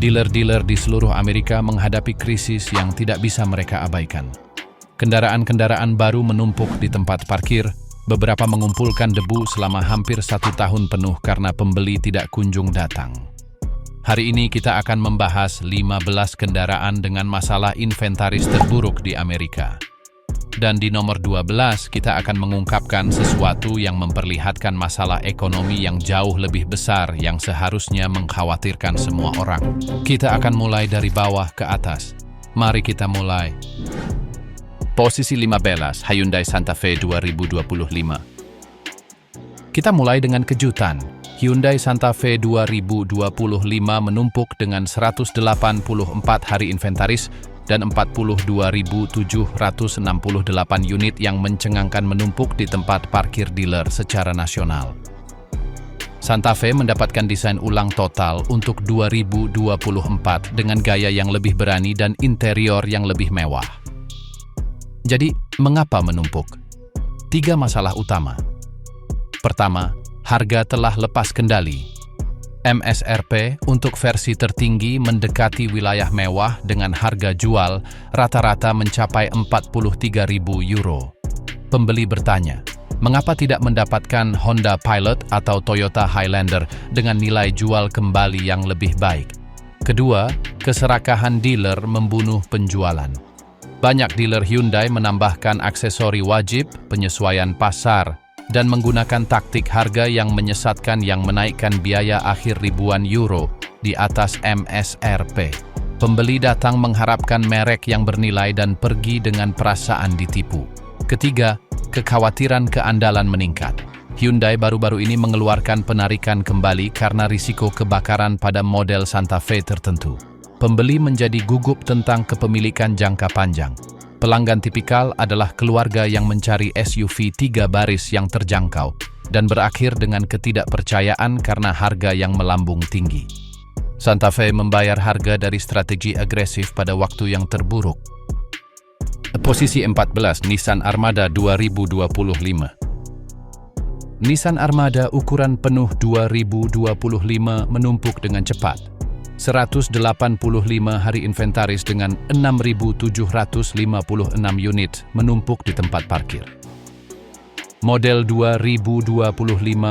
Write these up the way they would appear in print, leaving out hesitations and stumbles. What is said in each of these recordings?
Dealer-dealer di seluruh Amerika menghadapi krisis yang tidak bisa mereka abaikan. Kendaraan-kendaraan baru menumpuk di tempat parkir, beberapa mengumpulkan debu selama hampir 1 tahun penuh karena pembeli tidak kunjung datang. Hari ini kita akan membahas 15 kendaraan dengan masalah inventaris terburuk di Amerika. Dan di nomor 12, kita akan mengungkapkan sesuatu yang memperlihatkan masalah ekonomi yang jauh lebih besar yang seharusnya mengkhawatirkan semua orang. Kita akan mulai dari bawah ke atas. Mari kita mulai. Posisi 15, Hyundai Santa Fe 2025. Kita mulai dengan kejutan. Hyundai Santa Fe 2025 menumpuk dengan 184 hari inventaris dan 42.768 unit yang mencengangkan menumpuk di tempat parkir dealer secara nasional. Santa Fe mendapatkan desain ulang total untuk 2024 dengan gaya yang lebih berani dan interior yang lebih mewah. Jadi, mengapa menumpuk? 3 masalah utama. Pertama, harga telah lepas kendali. MSRP untuk versi tertinggi mendekati wilayah mewah dengan harga jual rata-rata mencapai 43.000 euro. Pembeli bertanya, mengapa tidak mendapatkan Honda Pilot atau Toyota Highlander dengan nilai jual kembali yang lebih baik? Kedua, keserakahan dealer membunuh penjualan. Banyak dealer Hyundai menambahkan aksesori wajib, penyesuaian pasar, dan menggunakan taktik harga yang menyesatkan yang menaikkan biaya akhir ribuan euro di atas MSRP. Pembeli datang mengharapkan merek yang bernilai dan pergi dengan perasaan ditipu. Ketiga, kekhawatiran keandalan meningkat. Hyundai baru-baru ini mengeluarkan penarikan kembali karena risiko kebakaran pada model Santa Fe tertentu. Pembeli menjadi gugup tentang kepemilikan jangka panjang. Pelanggan tipikal adalah keluarga yang mencari SUV 3 baris yang terjangkau dan berakhir dengan ketidakpercayaan karena harga yang melambung tinggi. Santa Fe membayar harga dari strategi agresif pada waktu yang terburuk. Posisi 14, Nissan Armada 2025. Nissan Armada ukuran penuh 2025 menumpuk dengan cepat. 185 hari inventaris dengan 6.756 unit menumpuk di tempat parkir. Model 2025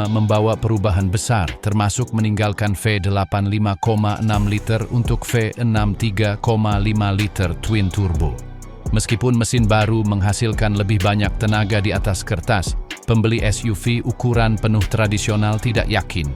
membawa perubahan besar, termasuk meninggalkan V8 5,6 liter untuk V6 3,5 liter twin turbo. Meskipun mesin baru menghasilkan lebih banyak tenaga di atas kertas, pembeli SUV ukuran penuh tradisional tidak yakin.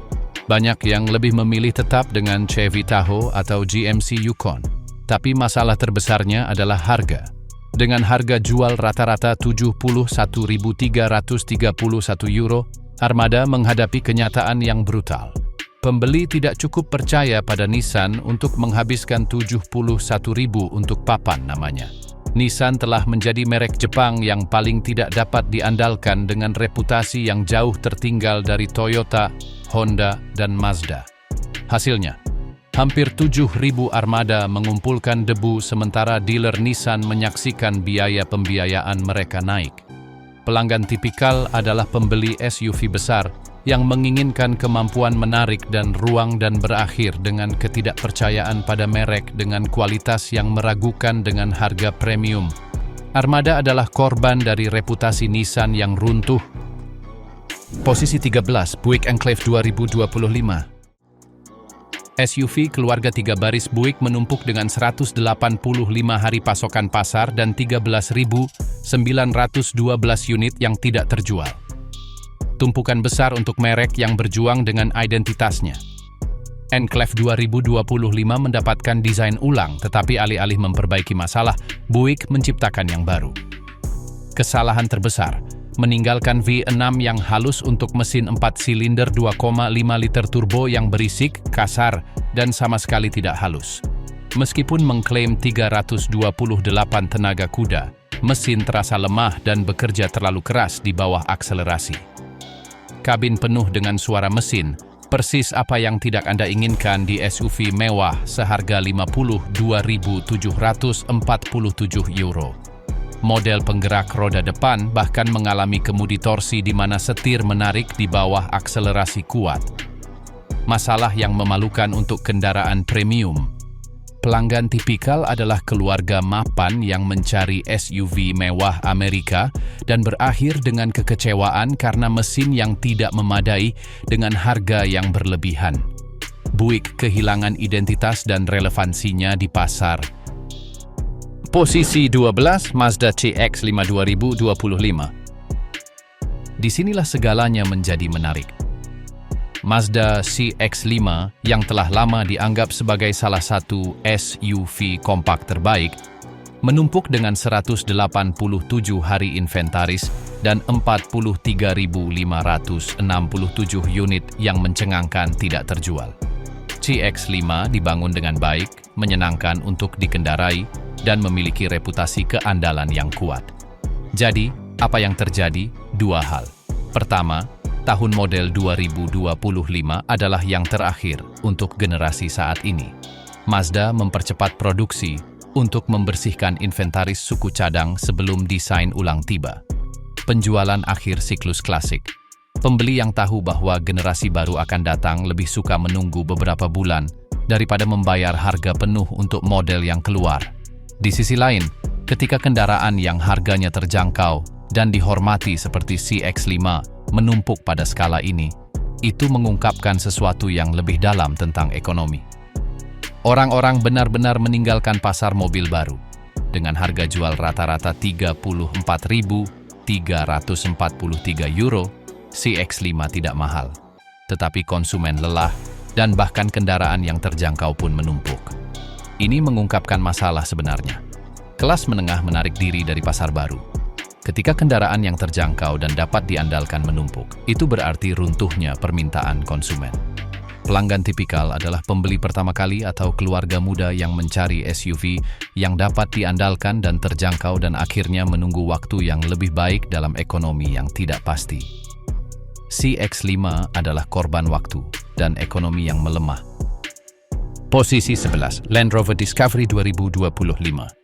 Banyak yang lebih memilih tetap dengan Chevy Tahoe atau GMC Yukon. Tapi masalah terbesarnya adalah harga. Dengan harga jual rata-rata 71.331 euro, Armada menghadapi kenyataan yang brutal. Pembeli tidak cukup percaya pada Nissan untuk menghabiskan 71.000 untuk papan namanya. Nissan telah menjadi merek Jepang yang paling tidak dapat diandalkan dengan reputasi yang jauh tertinggal dari Toyota, Honda, dan Mazda. Hasilnya, hampir 7.000 Armada mengumpulkan debu sementara dealer Nissan menyaksikan biaya pembiayaan mereka naik. Pelanggan tipikal adalah pembeli SUV besar yang menginginkan kemampuan menarik dan ruang dan berakhir dengan ketidakpercayaan pada merek dengan kualitas yang meragukan dengan harga premium. Armada adalah korban dari reputasi Nissan yang runtuh. Posisi 13, Buick Enclave 2025. SUV keluarga 3 baris Buick menumpuk dengan 185 hari pasokan pasar dan 13.912 unit yang tidak terjual. Tumpukan besar untuk merek yang berjuang dengan identitasnya. Enclave 2025 mendapatkan desain ulang, tetapi alih-alih memperbaiki masalah, Buick menciptakan yang baru. Kesalahan terbesar, meninggalkan V6 yang halus untuk mesin 4 silinder 2,5 liter turbo yang berisik, kasar, dan sama sekali tidak halus. Meskipun mengklaim 328 tenaga kuda, mesin terasa lemah dan bekerja terlalu keras di bawah akselerasi. Kabin penuh dengan suara mesin, persis apa yang tidak Anda inginkan di SUV mewah seharga 52.747 euro. Model penggerak roda depan bahkan mengalami kemudi torsi di mana setir menarik di bawah akselerasi kuat. Masalah yang memalukan untuk kendaraan premium. pelanggan tipikal adalah keluarga mapan yang mencari SUV mewah Amerika dan berakhir dengan kekecewaan karena mesin yang tidak memadai dengan harga yang berlebihan. Buick kehilangan identitas dan relevansinya di pasar. Posisi 12, Mazda CX-5 2025. Disinilah segalanya menjadi menarik. Mazda CX-5 yang telah lama dianggap sebagai salah satu SUV kompak terbaik, menumpuk dengan 187 hari inventaris dan 43.567 unit yang mencengangkan tidak terjual. CX-5 dibangun dengan baik, menyenangkan untuk dikendarai, dan memiliki reputasi keandalan yang kuat. Jadi, apa yang terjadi? Dua hal. Pertama, tahun model 2025 adalah yang terakhir untuk generasi saat ini. Mazda mempercepat produksi untuk membersihkan inventaris suku cadang sebelum desain ulang tiba. Penjualan akhir siklus klasik. Pembeli yang tahu bahwa generasi baru akan datang lebih suka menunggu beberapa bulan daripada membayar harga penuh untuk model yang keluar. Di sisi lain, ketika kendaraan yang harganya terjangkau dan dihormati seperti CX-5 menumpuk pada skala ini, itu mengungkapkan sesuatu yang lebih dalam tentang ekonomi. Orang-orang benar-benar meninggalkan pasar mobil baru. Dengan harga jual rata-rata 34.343 euro, CX-5 tidak mahal. Tetapi konsumen lelah dan bahkan kendaraan yang terjangkau pun menumpuk. Ini mengungkapkan masalah sebenarnya. Kelas menengah menarik diri dari pasar baru. Ketika kendaraan yang terjangkau dan dapat diandalkan menumpuk, itu berarti runtuhnya permintaan konsumen. Pelanggan tipikal adalah pembeli pertama kali atau keluarga muda yang mencari SUV yang dapat diandalkan dan terjangkau dan akhirnya menunggu waktu yang lebih baik dalam ekonomi yang tidak pasti. CX-5 adalah korban waktu dan ekonomi yang melemah. Posisi 11, Land Rover Discovery 2025.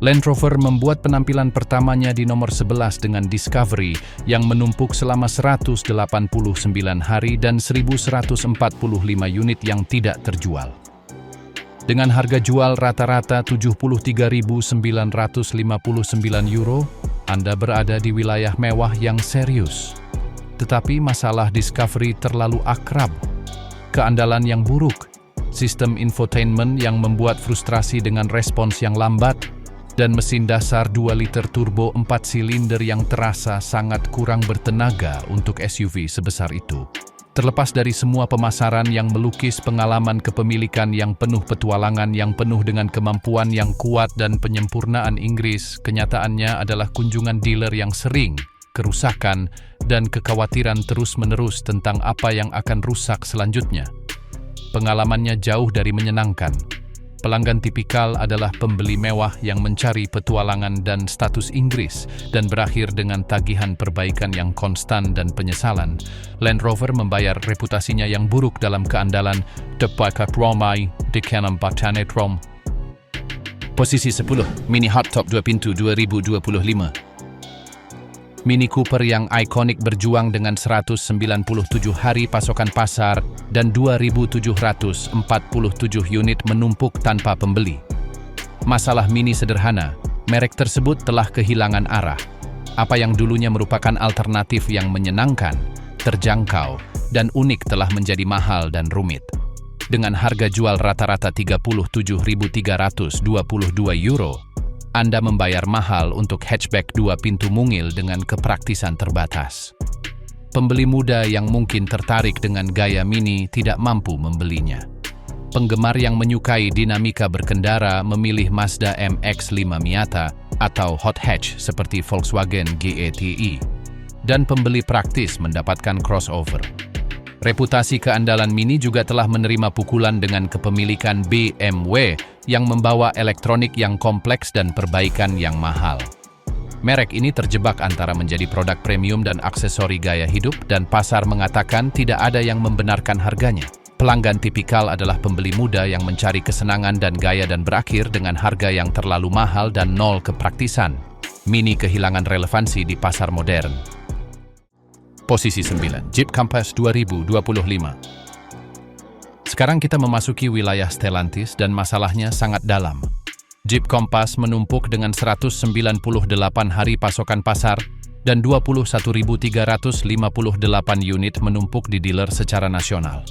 Land Rover membuat penampilan pertamanya di nomor 11 dengan Discovery yang menumpuk selama 189 hari dan 1.145 unit yang tidak terjual. Dengan harga jual rata-rata 73.959 euro, Anda berada di wilayah mewah yang serius. Tetapi masalah Discovery terlalu akrab. Keandalan yang buruk, sistem infotainment yang membuat frustrasi dengan respons yang lambat, dan mesin dasar 2 liter turbo 4 silinder yang terasa sangat kurang bertenaga untuk SUV sebesar itu. Terlepas dari semua pemasaran yang melukis pengalaman kepemilikan yang penuh petualangan yang penuh dengan kemampuan yang kuat dan penyempurnaan Inggris, kenyataannya adalah kunjungan dealer yang sering, kerusakan, dan kekhawatiran terus-menerus tentang apa yang akan rusak selanjutnya. Pengalamannya jauh dari menyenangkan. Pelanggan tipikal adalah pembeli mewah yang mencari petualangan dan status Inggris dan berakhir dengan tagihan perbaikan yang konstan dan penyesalan. Land Rover membayar reputasinya yang buruk dalam keandalan Depakat Romai di Canam Batanetrom. Posisi 10, Mini Hardtop 2 pintu 2025. Mini Cooper yang ikonik berjuang dengan 197 hari pasokan pasar dan 2.747 unit menumpuk tanpa pembeli. Masalah Mini sederhana, merek tersebut telah kehilangan arah. Apa yang dulunya merupakan alternatif yang menyenangkan, terjangkau, dan unik telah menjadi mahal dan rumit. Dengan harga jual rata-rata 37.322 euro, Anda membayar mahal untuk hatchback 2 pintu mungil dengan kepraktisan terbatas. Pembeli muda yang mungkin tertarik dengan gaya Mini tidak mampu membelinya. Penggemar yang menyukai dinamika berkendara memilih Mazda MX-5 Miata atau hot hatch seperti Volkswagen GTI. Dan pembeli praktis mendapatkan crossover. Reputasi keandalan Mini juga telah menerima pukulan dengan kepemilikan BMW yang membawa elektronik yang kompleks dan perbaikan yang mahal. Merek ini terjebak antara menjadi produk premium dan aksesori gaya hidup, dan pasar mengatakan tidak ada yang membenarkan harganya. Pelanggan tipikal adalah pembeli muda yang mencari kesenangan dan gaya dan berakhir dengan harga yang terlalu mahal dan nol kepraktisan. Mini kehilangan relevansi di pasar modern. Posisi 9, Jeep Compass 2025. Sekarang kita memasuki wilayah Stellantis dan masalahnya sangat dalam. Jeep Compass menumpuk dengan 198 hari pasokan pasar dan 21.358 unit menumpuk di dealer secara nasional.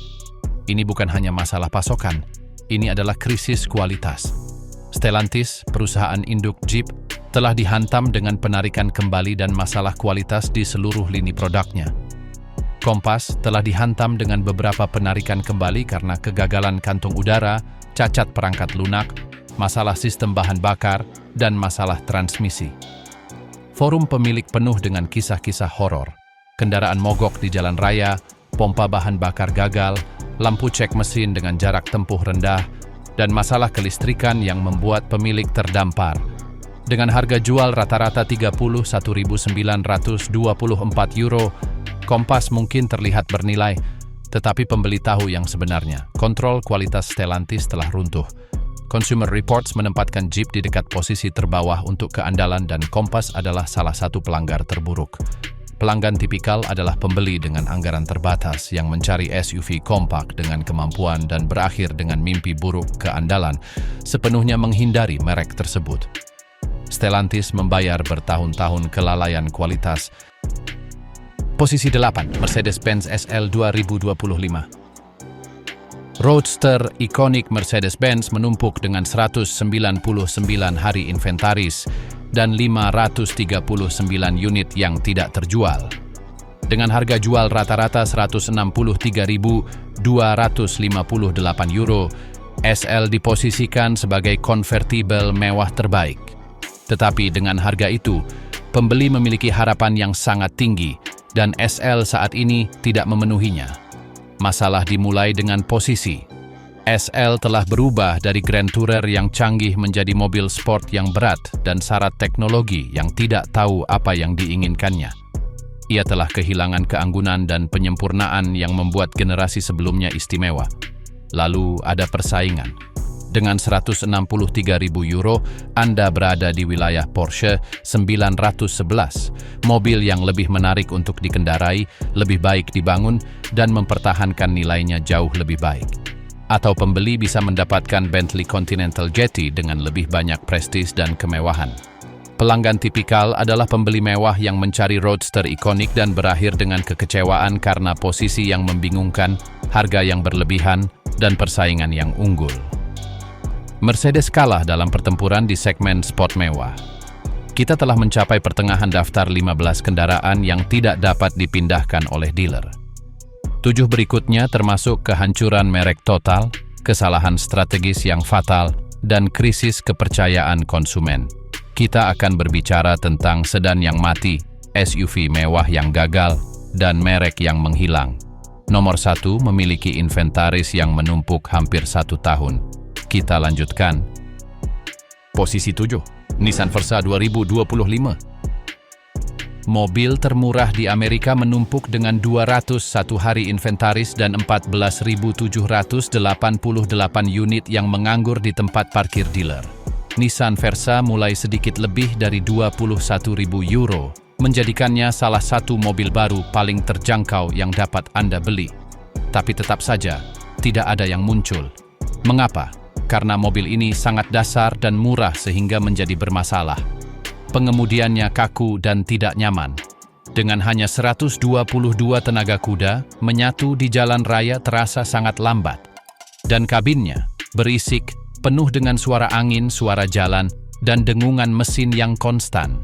Ini bukan hanya masalah pasokan, ini adalah krisis kualitas. Stellantis, perusahaan induk Jeep, telah dihantam dengan penarikan kembali dan masalah kualitas di seluruh lini produknya. Compass telah dihantam dengan beberapa penarikan kembali karena kegagalan kantung udara, cacat perangkat lunak, masalah sistem bahan bakar, dan masalah transmisi. Forum pemilik penuh dengan kisah-kisah horor, kendaraan mogok di jalan raya, pompa bahan bakar gagal, lampu cek mesin dengan jarak tempuh rendah, dan masalah kelistrikan yang membuat pemilik terdampar. Dengan harga jual rata-rata €31.924, Compass mungkin terlihat bernilai, tetapi pembeli tahu yang sebenarnya. Kontrol kualitas Stellantis telah runtuh. Consumer Reports menempatkan Jeep di dekat posisi terbawah untuk keandalan dan Compass adalah salah satu pelanggar terburuk. Pelanggan tipikal adalah pembeli dengan anggaran terbatas yang mencari SUV kompak dengan kemampuan dan berakhir dengan mimpi buruk keandalan, sepenuhnya menghindari merek tersebut. Stellantis membayar bertahun-tahun kelalaian kualitas. Posisi 8, Mercedes-Benz SL 2025. Roadster ikonik Mercedes-Benz menumpuk dengan 199 hari inventaris dan 539 unit yang tidak terjual. Dengan harga jual rata-rata €163.258, SL diposisikan sebagai konvertibel mewah terbaik. Tetapi dengan harga itu, pembeli memiliki harapan yang sangat tinggi, dan SL saat ini tidak memenuhinya. Masalah dimulai dengan posisi. SL telah berubah dari Grand Tourer yang canggih menjadi mobil sport yang berat dan syarat teknologi yang tidak tahu apa yang diinginkannya. Ia telah kehilangan keanggunan dan penyempurnaan yang membuat generasi sebelumnya istimewa. Lalu ada persaingan. Dengan €163.000, Anda berada di wilayah Porsche 911, mobil yang lebih menarik untuk dikendarai, lebih baik dibangun, dan mempertahankan nilainya jauh lebih baik. Atau pembeli bisa mendapatkan Bentley Continental GT dengan lebih banyak prestis dan kemewahan. Pelanggan tipikal adalah pembeli mewah yang mencari roadster ikonik dan berakhir dengan kekecewaan karena posisi yang membingungkan, harga yang berlebihan, dan persaingan yang unggul. Mercedes kalah dalam pertempuran di segmen sport mewah. Kita telah mencapai pertengahan daftar 15 kendaraan yang tidak dapat dipindahkan oleh dealer. 7 berikutnya termasuk kehancuran merek total, kesalahan strategis yang fatal, dan krisis kepercayaan konsumen. Kita akan berbicara tentang sedan yang mati, SUV mewah yang gagal, dan merek yang menghilang. Nomor 1 memiliki inventaris yang menumpuk hampir 1 tahun. Kita lanjutkan. Posisi 7, Nissan Versa 2025. Mobil termurah di Amerika menumpuk dengan 201 hari inventaris dan 14.788 unit yang menganggur di tempat parkir dealer. Nissan Versa mulai sedikit lebih dari €21.000, menjadikannya salah satu mobil baru paling terjangkau yang dapat Anda beli. Tapi tetap saja, tidak ada yang muncul. Mengapa? Karena mobil ini sangat dasar dan murah sehingga menjadi bermasalah. Pengemudiannya kaku dan tidak nyaman. Dengan hanya 122 tenaga kuda, menyatu di jalan raya terasa sangat lambat. Dan kabinnya berisik, penuh dengan suara angin, suara jalan, dan dengungan mesin yang konstan.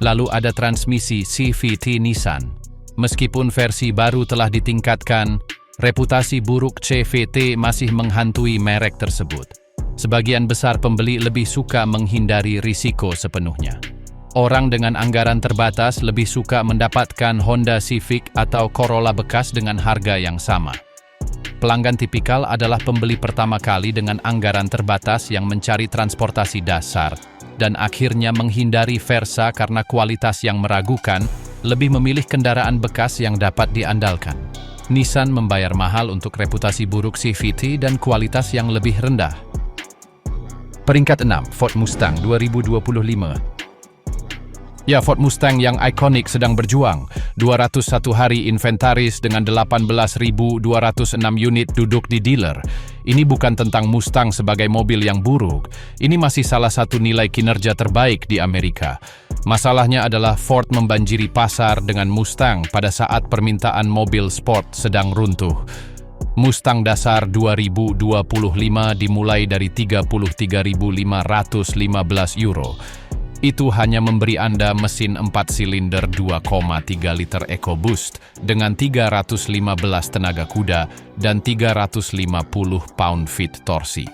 Lalu ada transmisi CVT Nissan. Meskipun versi baru telah ditingkatkan, reputasi buruk CVT masih menghantui merek tersebut. Sebagian besar pembeli lebih suka menghindari risiko sepenuhnya. Orang dengan anggaran terbatas lebih suka mendapatkan Honda Civic atau Corolla bekas dengan harga yang sama. Pelanggan tipikal adalah pembeli pertama kali dengan anggaran terbatas yang mencari transportasi dasar dan akhirnya menghindari Versa karena kualitas yang meragukan, lebih memilih kendaraan bekas yang dapat diandalkan. Nissan membayar mahal untuk reputasi buruk CVT dan kualitas yang lebih rendah. Peringkat 6, Ford Mustang 2025. Ya, Ford Mustang yang ikonik sedang berjuang. 201 hari inventaris dengan 18.206 unit duduk di dealer. Ini bukan tentang Mustang sebagai mobil yang buruk. Ini masih salah satu nilai kinerja terbaik di Amerika. Masalahnya adalah Ford membanjiri pasar dengan Mustang pada saat permintaan mobil sport sedang runtuh. Mustang dasar 2025 dimulai dari €33.515. Itu hanya memberi Anda mesin 4 silinder 2,3 liter EcoBoost dengan 315 tenaga kuda dan 350 pound-feet torsi.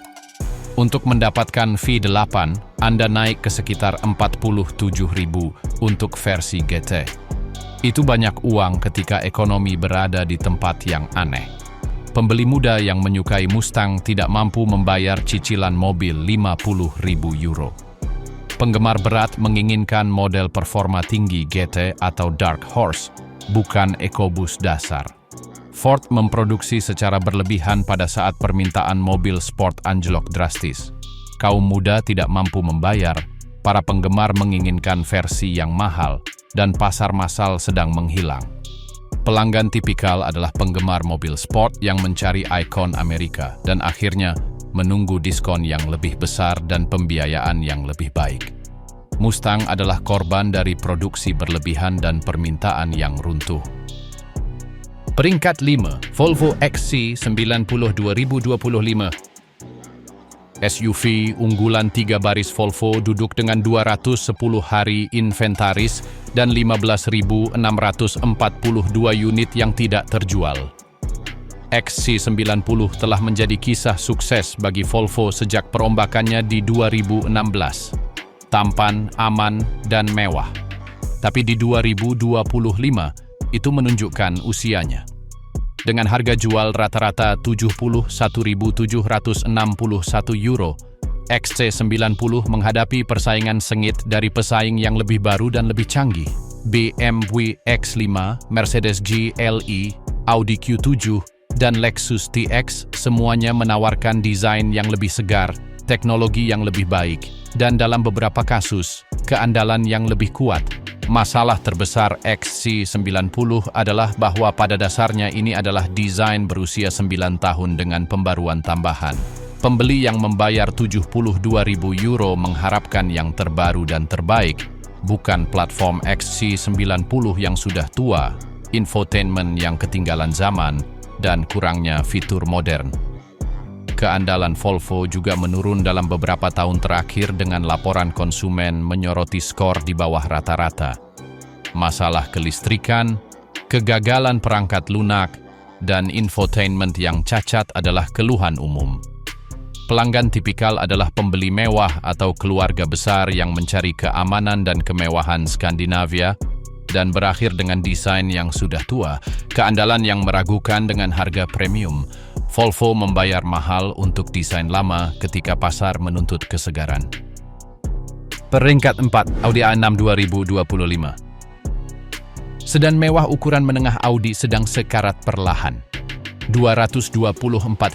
Untuk mendapatkan V8, Anda naik ke sekitar 47.000 untuk versi GT. Itu banyak uang ketika ekonomi berada di tempat yang aneh. Pembeli muda yang menyukai Mustang tidak mampu membayar cicilan mobil €50.000. Penggemar berat menginginkan model performa tinggi GT atau Dark Horse, bukan EcoBoost dasar. Ford memproduksi secara berlebihan pada saat permintaan mobil sport anjlok drastis. Kaum muda tidak mampu membayar, para penggemar menginginkan versi yang mahal, dan pasar massal sedang menghilang. Pelanggan tipikal adalah penggemar mobil sport yang mencari ikon Amerika dan akhirnya menunggu diskon yang lebih besar dan pembiayaan yang lebih baik. Mustang adalah korban dari produksi berlebihan dan permintaan yang runtuh. Peringkat 5, Volvo XC90 2025. SUV unggulan 3 baris Volvo duduk dengan 210 hari inventaris dan 15.642 unit yang tidak terjual. XC90 telah menjadi kisah sukses bagi Volvo sejak perombakannya di 2016. Tampan, aman, dan mewah. Tapi di 2025, itu menunjukkan usianya. Dengan harga jual rata-rata €71.761, XC90 menghadapi persaingan sengit dari pesaing yang lebih baru dan lebih canggih. BMW X5, Mercedes GLE, Audi Q7, dan Lexus TX semuanya menawarkan desain yang lebih segar, teknologi yang lebih baik, dan dalam beberapa kasus, keandalan yang lebih kuat. Masalah terbesar XC90 adalah bahwa pada dasarnya ini adalah desain berusia 9 tahun dengan pembaruan tambahan. Pembeli yang membayar €72.000 mengharapkan yang terbaru dan terbaik, bukan platform XC90 yang sudah tua, infotainment yang ketinggalan zaman, dan kurangnya fitur modern. Keandalan Volvo juga menurun dalam beberapa tahun terakhir dengan laporan konsumen menyoroti skor di bawah rata-rata. Masalah kelistrikan, kegagalan perangkat lunak, dan infotainment yang cacat adalah keluhan umum. Pelanggan tipikal adalah pembeli mewah atau keluarga besar yang mencari keamanan dan kemewahan Skandinavia, dan berakhir dengan desain yang sudah tua, keandalan yang meragukan dengan harga premium. Volvo membayar mahal untuk desain lama ketika pasar menuntut kesegaran. Peringkat 4, Audi A6 2025. Sedan mewah ukuran menengah Audi sedang sekarat perlahan. 224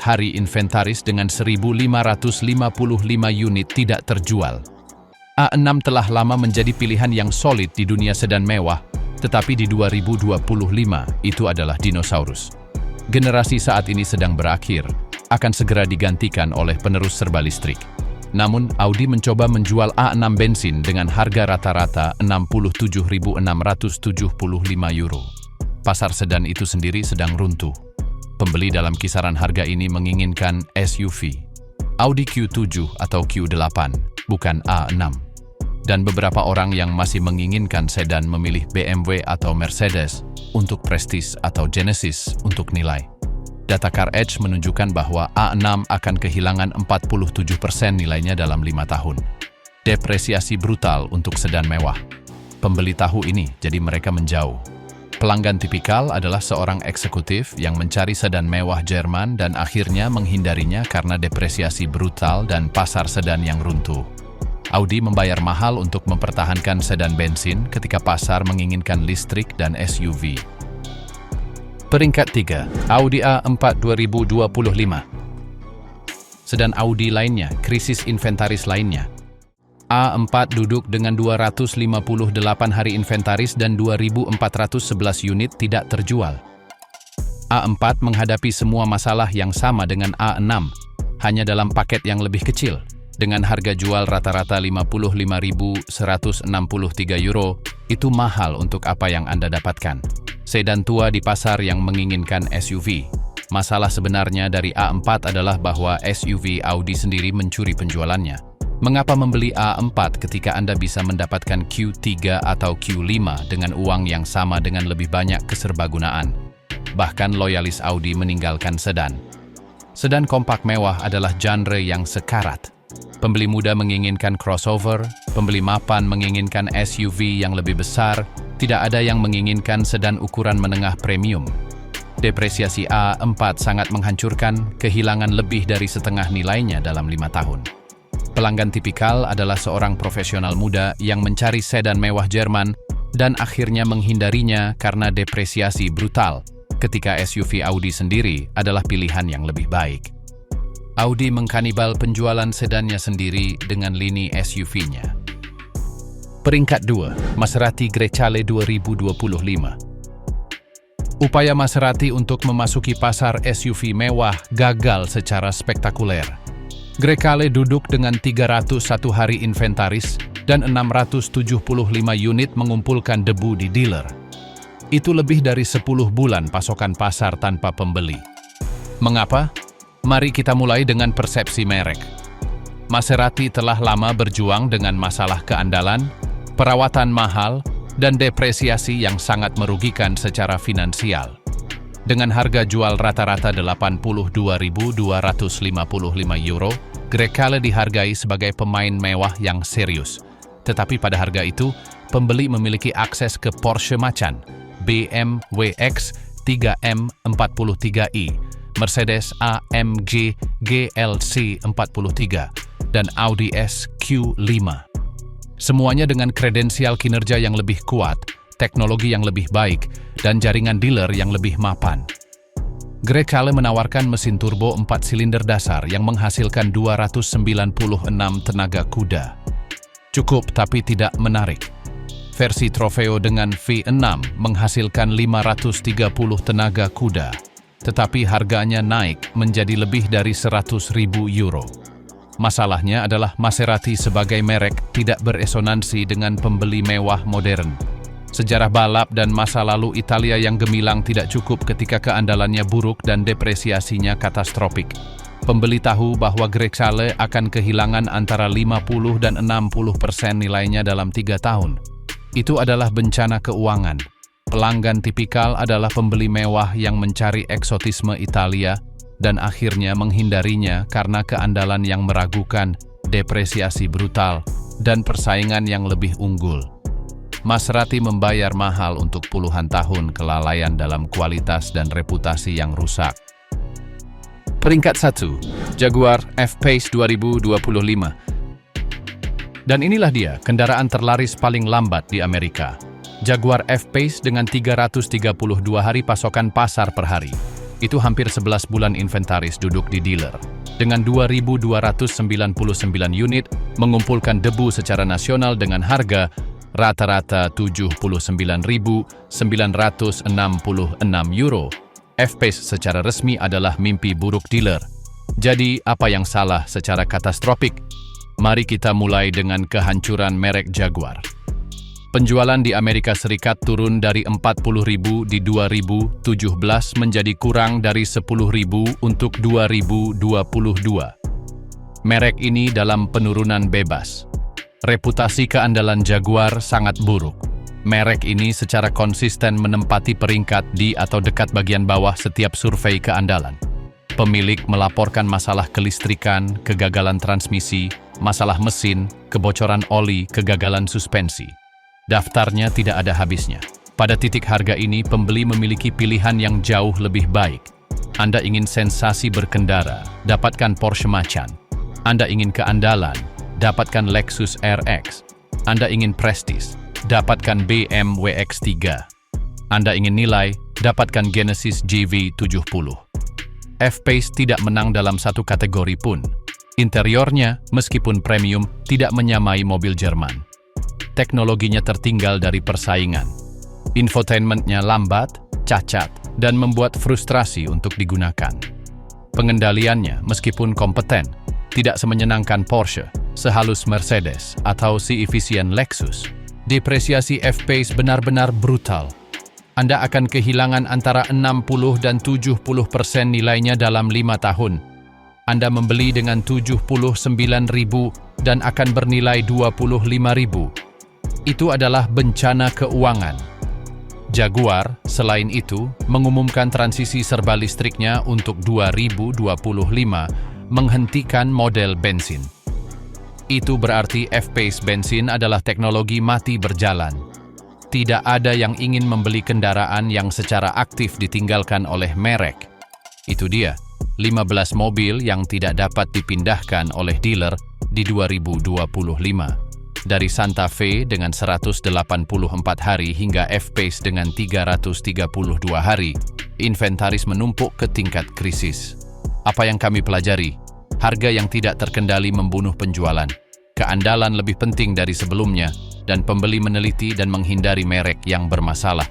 hari inventaris dengan 1.555 unit tidak terjual. A6 telah lama menjadi pilihan yang solid di dunia sedan mewah, tetapi di 2025 itu adalah dinosaurus. Generasi saat ini sedang berakhir, akan segera digantikan oleh penerus serba listrik. Namun, Audi mencoba menjual A6 bensin dengan harga rata-rata €67.675. Pasar sedan itu sendiri sedang runtuh. Pembeli dalam kisaran harga ini menginginkan SUV, Audi Q7 atau Q8, bukan A6. Dan beberapa orang yang masih menginginkan sedan memilih BMW atau Mercedes untuk prestis atau Genesis untuk nilai. Data CarEdge menunjukkan bahwa A6 akan kehilangan 47% nilainya dalam 5 tahun. Depresiasi brutal untuk sedan mewah. Pembeli tahu ini, jadi mereka menjauh. Pelanggan tipikal adalah seorang eksekutif yang mencari sedan mewah Jerman dan akhirnya menghindarinya karena depresiasi brutal dan pasar sedan yang runtuh. Audi membayar mahal untuk mempertahankan sedan bensin ketika pasar menginginkan listrik dan SUV. Peringkat 3, Audi A4 2025. Sedan Audi lainnya, krisis inventaris lainnya. A4 duduk dengan 258 hari inventaris dan 2.411 unit tidak terjual. A4 menghadapi semua masalah yang sama dengan A6, hanya dalam paket yang lebih kecil, dengan harga jual rata-rata 55.163 euro. Itu mahal untuk apa yang Anda dapatkan. Sedan tua di pasar yang menginginkan SUV. Masalah sebenarnya dari A4 adalah bahwa SUV Audi sendiri mencuri penjualannya. Mengapa membeli A4 ketika Anda bisa mendapatkan Q3 atau Q5 dengan uang yang sama dengan lebih banyak keserbagunaan? Bahkan loyalis Audi meninggalkan sedan. Sedan kompak mewah adalah genre yang sekarat. Pembeli muda menginginkan crossover, pembeli mapan menginginkan SUV yang lebih besar, tidak ada yang menginginkan sedan ukuran menengah premium. Depresiasi A4 sangat menghancurkan, kehilangan lebih dari setengah nilainya dalam 5 tahun. Pelanggan tipikal adalah seorang profesional muda yang mencari sedan mewah Jerman dan akhirnya menghindarinya karena depresiasi brutal, ketika SUV Audi sendiri adalah pilihan yang lebih baik. Audi mengkanibal penjualan sedannya sendiri dengan lini SUV-nya. Peringkat 2, Maserati Grecale 2025. Upaya Maserati untuk memasuki pasar SUV mewah gagal secara spektakuler. Grecale duduk dengan 301 hari inventaris dan 675 unit mengumpulkan debu di dealer. Itu lebih dari 10 bulan pasokan pasar tanpa pembeli. Mengapa? Mari kita mulai dengan persepsi merek. Maserati telah lama berjuang dengan masalah keandalan, perawatan mahal, dan depresiasi yang sangat merugikan secara finansial. Dengan harga jual rata-rata 82.255 euro, Grecale dihargai sebagai pemain mewah yang serius. Tetapi pada harga itu, pembeli memiliki akses ke Porsche Macan, BMW X3M 43i, Mercedes AMG GLC 43, dan Audi SQ5. Semuanya dengan kredensial kinerja yang lebih kuat, teknologi yang lebih baik, dan jaringan dealer yang lebih mapan. Grecale menawarkan mesin turbo 4 silinder dasar yang menghasilkan 296 tenaga kuda. Cukup tapi tidak menarik. Versi Trofeo dengan V6 menghasilkan 530 tenaga kuda, tetapi harganya naik menjadi lebih dari 100.000 euro. Masalahnya adalah Maserati sebagai merek tidak beresonansi dengan pembeli mewah modern. Sejarah balap dan masa lalu Italia yang gemilang tidak cukup ketika keandalannya buruk dan depresiasinya katastrofik. Pembeli tahu bahwa Grecale akan kehilangan antara 50 dan 60% nilainya dalam 3 tahun. Itu adalah bencana keuangan. Pelanggan tipikal adalah pembeli mewah yang mencari eksotisme Italia dan akhirnya menghindarinya karena keandalan yang meragukan, depresiasi brutal, dan persaingan yang lebih unggul. Maserati membayar mahal untuk puluhan tahun kelalaian dalam kualitas dan reputasi yang rusak. Peringkat 1, Jaguar F-Pace 2025. Dan inilah dia, kendaraan terlaris paling lambat di Amerika. Jaguar F-Pace dengan 332 hari pasokan pasar per hari. Itu hampir 11 bulan inventaris duduk di dealer. Dengan 2.299 unit, mengumpulkan debu secara nasional dengan harga rata-rata 79.966 euro. F-Pace secara resmi adalah mimpi buruk dealer. Jadi, apa yang salah secara katastrofik? Mari kita mulai dengan kehancuran merek Jaguar. Penjualan di Amerika Serikat turun dari 40.000 di 2017 menjadi kurang dari 10.000 untuk 2022. Merek ini dalam penurunan bebas. Reputasi keandalan Jaguar sangat buruk. Merek ini secara konsisten menempati peringkat di atau dekat bagian bawah setiap survei keandalan. Pemilik melaporkan masalah kelistrikan, kegagalan transmisi, masalah mesin, kebocoran oli, kegagalan suspensi. Daftarnya tidak ada habisnya. Pada titik harga ini, pembeli memiliki pilihan yang jauh lebih baik. Anda ingin sensasi berkendara, dapatkan Porsche Macan. Anda ingin keandalan, dapatkan Lexus RX. Anda ingin prestis, dapatkan BMW X3. Anda ingin nilai, dapatkan Genesis GV70. F-Pace tidak menang dalam satu kategori pun. Interiornya, meskipun premium, tidak menyamai mobil Jerman. Teknologinya tertinggal dari persaingan. Infotainmentnya lambat, cacat, dan membuat frustrasi untuk digunakan. Pengendaliannya, meskipun kompeten, tidak semenyenangkan Porsche, sehalus Mercedes, atau seefisien Lexus. Depresiasi F-Pace benar-benar brutal. Anda akan kehilangan antara 60 dan 70% nilainya dalam 5 tahun. Anda membeli dengan 79.000 dan akan bernilai 25.000. Itu adalah bencana keuangan. Jaguar, selain itu, mengumumkan transisi serba listriknya untuk 2025, menghentikan model bensin. Itu berarti F-Pace bensin adalah teknologi mati berjalan. Tidak ada yang ingin membeli kendaraan yang secara aktif ditinggalkan oleh merek. Itu dia, 15 mobil yang tidak dapat dipindahkan oleh dealer di 2025. Dari Santa Fe dengan 184 hari hingga F-Pace dengan 332 hari, inventaris menumpuk ke tingkat krisis. Apa yang kami pelajari? Harga yang tidak terkendali membunuh penjualan. Keandalan lebih penting dari sebelumnya, dan pembeli meneliti dan menghindari merek yang bermasalah.